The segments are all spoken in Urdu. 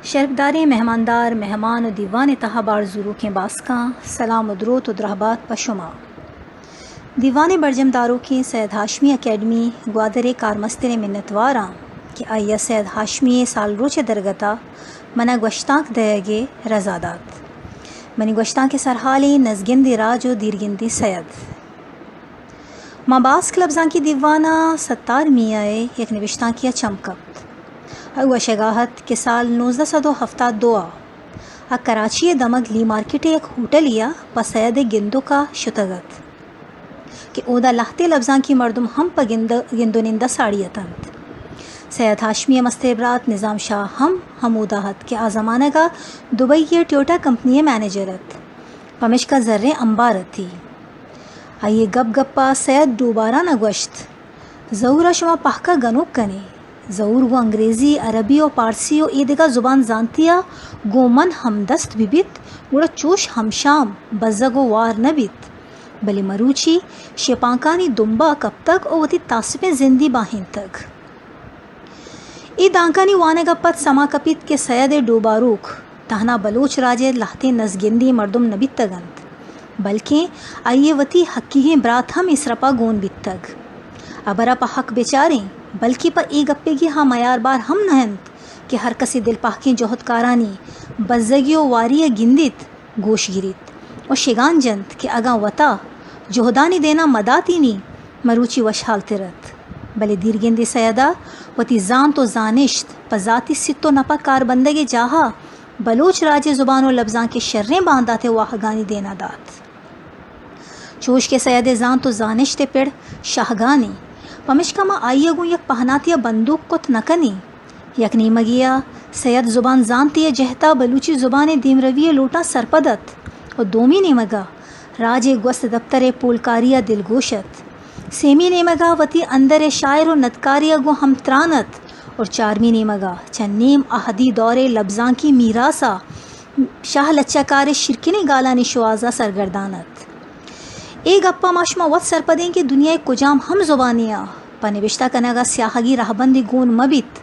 شرفدار مہماندار مہمان و دیوان تہابار ضروکیں باسکاں سلام و درود و درہبات پشما دیوان برجم دارو کی سید ہاشمی اکیڈمی گوادر کارمستر منتواراں کہ آئیا سید ہاشمی سال روچ درگتا منا گوشتانک دیگے رزادات منی گوشتان کے سرحالی نزگندی راج و دیرگندی سید ماں باس کلبزاں کی دیوانا 17 میاں یک نوشتان کیا چمکت او شگاہت کے سال 1972 کراچی دمگ لی مارکیٹ ایک ہوٹلیا پسید گندو کا شتگت کہ اودا لہتے لفظاں کی مردم ہم پا گندو نندہ ساڑیتند سید ہاشمی مستبرات نظام شاہ ہم اودا کہ آزمانہ کا دبئی کے ٹیوٹا کمپنی مینیجرت پمش کا ذرے امبارت تھی آئیے گپ گپا سید دوبارہ نہ گوشت ضرورہ شما پہکا گنوک کنے ضرور وہ انگریزی عربی و پارسی و ایدگا زبان زانتیا گومن ہمدست بھی بیت گوڑا چوش ہمشام بزگ و وار نہ بیت بلی مروچی شیپانکانی دنبا کب تک او وتی تاسپیں زندی باہین تک ای دانکانی وانگا پت سما کپیت کے سید ڈوباروک تہنا بلوچ راجے لہتے نزگندی مردم نبیت تگند بلکہ آئیے وتی حقی برات ہم اسرپا گون بیت تگ ابرا پا حق بیچاریں بلکہ پا ای گپے گی ہاں میار بار ہم نہند کہ ہر کسی دل پاکی جوہد کارانی بزگی و واری گندیت گوش گیریت و شگان جند کہ اگاں وطا جوہدانی دینا مداتی نی مروچی وش حالت رت بلے دیرگندی سیدہ وتی زان تو زانشت پا ذاتی ست و نپا کار بندگی جاہا بلوچ راج زبان و لفظاں کے شریں بانداتے واہگانی دینا دات چوش کے سید زان تو زانشت پڑ شاہگانی پمشکا ما آئیے گو یک پہناتیا بندوق کت نکنی یک نیمگیا سید زبان زانتی جہتا بلوچی زبان دیم روی لوٹا سرپدت اور دومی نیمگا راج گوست دفتر پولکاریا دلگوشت سیمی نیمگا وتی اندر شاعر و ندکاریا گو ہم ترانت اور چارمی نیمگا چنیم احدی دور لبزاں کی میراسا شاہ لچکار شرکنے گالانی شوازہ سرگردانت اے گپا ماشما وقت سرپدیں کہ دنیا کجام ہم زبانیاں پنوشتہ کنگا سیاہگی رہبندی گون مبیت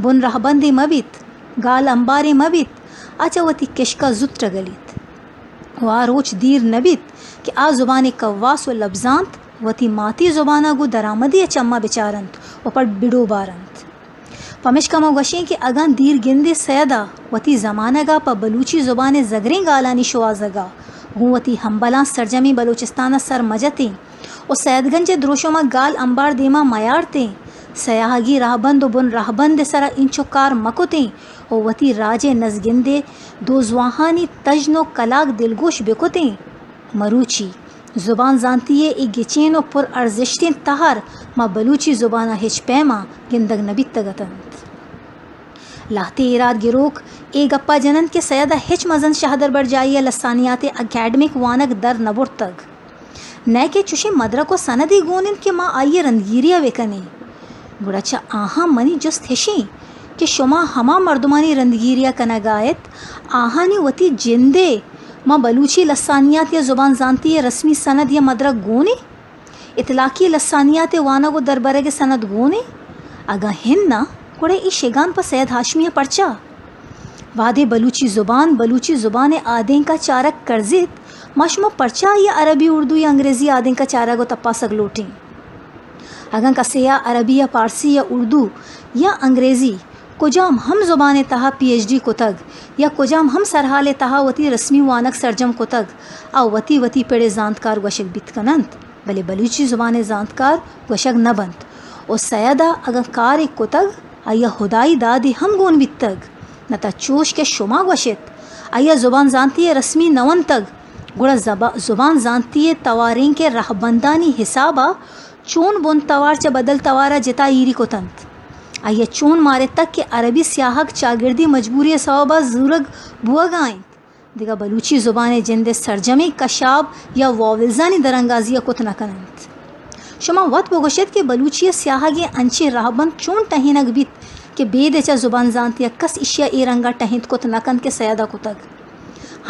بن رہبندی مبیت گال امباری مبیت آچا وتی کشکا زت رگلیت واروچ دیر نبیت کہ آ زبان قواس و لبزانت وتی ماتی زبانہ گو درآمدی چما بچارنت و پڑ بڑو بارنت پمشکا ما گوشیں کہ اگان دیر گندے سیدہ وتی زمانہ گا پا بلوچی زبان زگریں گالانی شوازگا گوتی ہمبلاں سرجمی بلوچستانہ سر مجتیں و سید گنج دروشما گال امبار دیما میارتیں سیاہگی راہبند و بن راہبند سرا انچو کار مکتیں و وتی راج نزگندے دوزواہانی تجن و کلاک دلگوش بکتیں مروچی زبان زانتی ای گچین و پر ارزشتیں تہر ما بلوچی زبانہ ہچ پیما گندگ نبیت تگتند لاہتے اراد گروک اے گپا جنند کے سیدہ ہچ مزن شہدر بر جائیے لسانیات اکیڈمک وانک در نبر تگ نئے کے چوشی مدرک و سندی گونن کہ ماں آئیے رندگیریا وکنے گڑاچا آہاں منی جست ہشیں کہ شما ہما مردمانی رندگیریا کنگایت آہانی وتی جندے ماں بلوچی لسانیات یا زبان زانتی یا رسمی سند یا مدرک گونے اطلاقی لسانیات وانک و دربرگ سند گونے اگا ہننا گوڑے ای شگان پا سید ہاشمی پرچا وعدے بلوچی زبان آدیں کا چارک کرزت ماشما پرچا یا عربی اردو یا انگریزی آدیں کا چارک و تپا سگ لوٹیں اگن کسی یا عربی یا پارسی یا اردو یا انگریزی کجام ہم زبان تہا پی ایچ ڈی کو تگ یا کجام ہم سرحال تہا وتی رسمی وانک سرجم کو تگ او وتی پیڑے زانتکار گوشک بیت کنند بلے بلوچی زبان زانتکار گوشک نبند او سیدہ اگر کار ایک کو تگ آیا خدائی دادی ہم گون بیت تگ نتا چوش کے شما گوشت آیا زبان زانتی رسمی نون تگ گوڑا زبان زانتی توارین کے رہبندانی حسابا چون بن توار چا بدل توارا جتا ایری کو تند آیا چون مارے تک کہ عربی سیاہک چاگردی مجبوری سوابا زورگ بوگ آئیں دیگا بلوچی زبان جند سرجمی کشاب یا واولزانی درنگازی کت نکنند شما وقت بگوشت کہ بلوچی سیاہگی انچی رہبند چون ٹہینگ بیت کہ بید چا زبان زانتی کس اشیا ای رنگا ٹہینت کت نکند کے سیدہ کتگ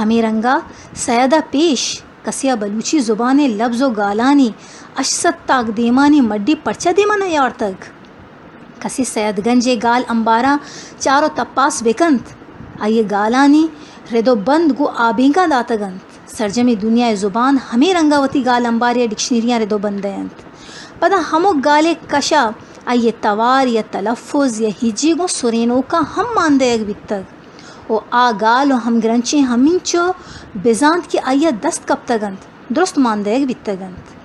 ہمیں رنگا سیدہ پیش کسیا بلوچی زبان لفظ و گالانی اشست تاک دیمانی مڈی پرچا دیمانا یار تگ کسی سید گنج گال امبارا چارو تپاس بکند آئیے گالانی ردو بند گو آبینگا داتگند سرجمی دنیا زبان ہمیں رنگاوتی گال امباریہ ڈکشنریاں ردو بندیند پدا ہمو گالے کشا آئیے توار یا تلفظ یا ہجی گو سرینو کا ہم ماندے اگ بیتگ او آ گال و ہم گرنچے ہمینچو بیزانت کی آئیے دست کب تگند درست ماندے اگ بیتگند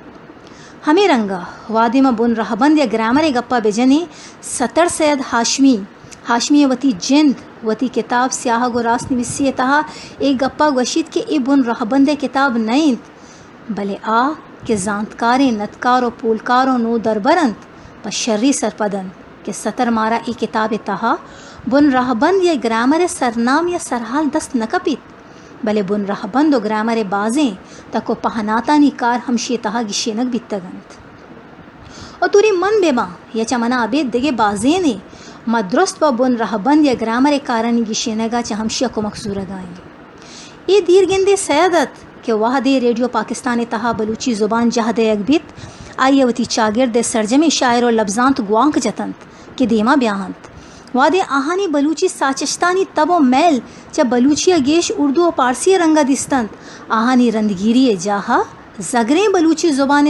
ہمیں رنگا وادی میں بن رہبند یا گرامر گپا بجنے ستر سید ہاشمی وتی جند وتی کتاب سیاہ گو راست نویسی تہا ایک گپا گوشید کہ ای بن رہبند کتاب نیند بلے آ کہ زانتکاریں نتکار و پولکار و نو دربرند پا شری سرپدن کہ ستر مارا ای کتاب تہا بن رہبند یا گرامر سرنام یا سرحال دست نکپیت بلے بن رہبند و گرامر بازیں تکو پہناتانی کار ہمشی تہا گشینک بیتگند اور توری من بے ماں یا چمنا عبید دگے بازیں نے ما درست با بن رہبند یا گرامر کارانی گشینگا چا ہمشی کو مقصور گائیں یہ دیر گندے سیادت کہ وحدے ریڈیو پاکستان تہا بلوچی زبان جہدے اگبیت آئیے وتی چاگرد سرجمی شاعر و لبزانت گوانک جتند کہ دیما بیاہند وادے آہانی بلوچی ساچشتانی تب و میل چا بلوچی گیش اردو و پارسی رنگا دستند آہانی رندگیری جاہا زگریں بلوچی زبان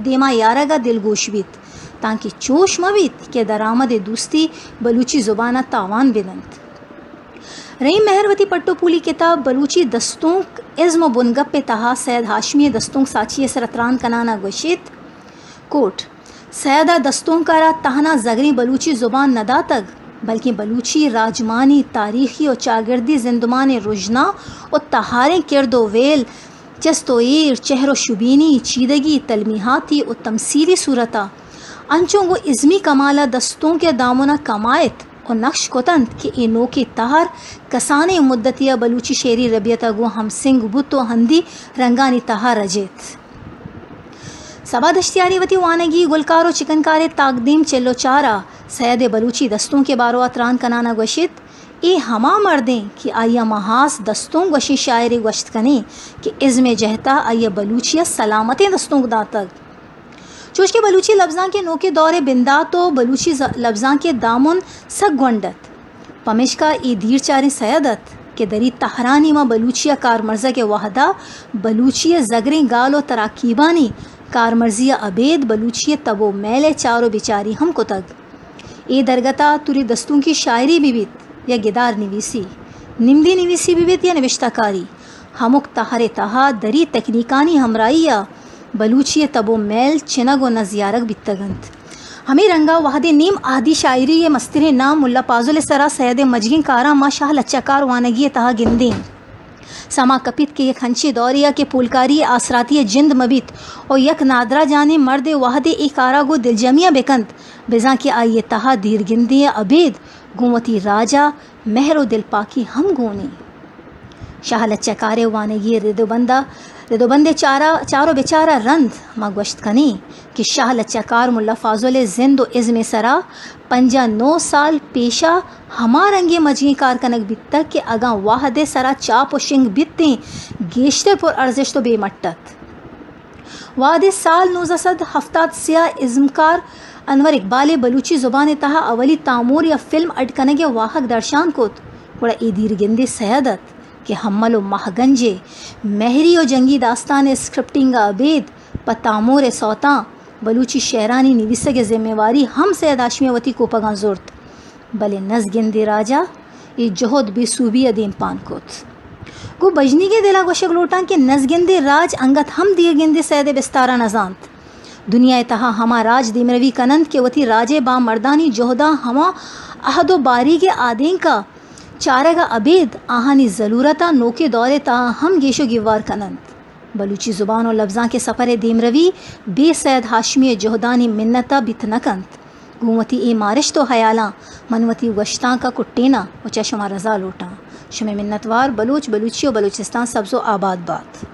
دیما یارگا دلگوش بیت تاکہ چوش مبیت کہ درآمد دوستی بلوچی زبانہ تاوان بلند رئی مہروتی پٹو پولی کتاب بلوچی دستونک ازم و بنگپ تہا سید ہاشمی دستونک ساچی سرطران کنانا گوشید کوٹ سیدہ دستونک کارا تہنا زگریں بلوچی زبان ندا تگ بلکہ بلوچی راجمانی تاریخی و چاگردی زندمان رجنا و تہاریں کرد و ویل چست و ایر چہر و شبینی چیدگی تلمیحاتی و تمثیلی صورتا انچوں گو ازمی کمالا دستوں کے دامنا کمایت و نقش کتند کہ اینو کی تہر کسانے مدتیا بلوچی شیری ربیتا گو ہم سنگ بت و ہندی رنگانی تہا رجیت سبا دشتیاری وتی وانگی گلکار و چکنکار تاقدیم چلو چارا سید بلوچی دستوں کے بارو اتران کنانا گوشت ای ہما مردیں کہ آیا محاس دستوں گوشی شاعری گوشت کنے کہ ازم جہتا آیا بلوچیا سلامت دستوں داتگ چوش کے بلوچی لفظاں کے نو کے دور بندا تو بلوچی لفظاں کے دامن سگ گونڈت پمش کا ای دیر چاریں سیادت کہ دری تہرانی ما بلوچیا کارمرزہ کے وحدہ بلوچی زگریں گال و تراکیبانی کارمرزی عبید بلوچی تبو میلے چارو بیچاری ہم کو تگ ای درگتا توری دستوں کی شاعری بھی بیت یا گدار نویسی نمدی نویسی بھی بیت یا نوشتہ کاری ہمک تہر تہا دری تکنیکانی ہمرائی یا بلوچی تبو میل چنگ و نزیارک بیتگند ہمیں رنگا وحدے نیم آدھی شاعری یہ مستر نام ملا پازل سرا سید مجگیں کارا ما شاہ لچکار وانگی تہا گندیں سما کپیت کے یک ہنچی دوریا کے پولکاری آسراتی جند مبیت اور یک نادرہ جانے مرد وحدے ای کارا گو دل جمعیہ بکند بزاں کے آئیے تہا دیر گندی عبید گومتی راجہ مہر و دل پاکی ہم گونی شاہ لچکارے وانگی ردو بندے چارو بیچارہ رند ما گوشت کنی کہ شاہ لچکار ملا فاضل زند و عزم سرا 59 سال پیشہ ہما رنگے مجگیں کار کنک بیتک کہ اگاں واحد سرا چاپ و شنگ بیتیں گیشتر پر ارزش تو بے مٹت وعد سال 1973 ازمکار انور اقبال بلوچی زبان تہا اولی تامور یا فلم اڈکنگے واحق درشان کوت بڑا ای دیر گندے سیادت کہ حمل و مہگنجے مہری و جنگی داستان اسکرپٹنگ عبید پا تامور سوتاں بلوچی شہرانی نویسگ ذمہ واری ہم سید ہاشمی وتی کو پگاں زورت بلے نز گندے راجہ ای جہد بے صوبی دیم پان کوت گو بجنی کے دلا گوشک لوٹاں کہ نز گندے راج انگت ہم دیر گندے سید بستارہ نزانت دنیا تہا ہما راج دیمروی کنند کہ وتی راجے با مردانی جہدہ ہما عہد و باری کے آدین کا چارگا عبید آہانی ضرورتا نوکے دورے تہا ہم گیشو گیوار کنند بلوچی زبان و لفظاں کے سفر دیمروی بے سید ہاشمی جہدانی منتا بیتنکند گومتی ای مارش تو حیالاں منوتی وشتاں کا کٹینا وچا شما رضا لوٹاں شما منتوار بلوچی و بلوچستان سبز و آباد بات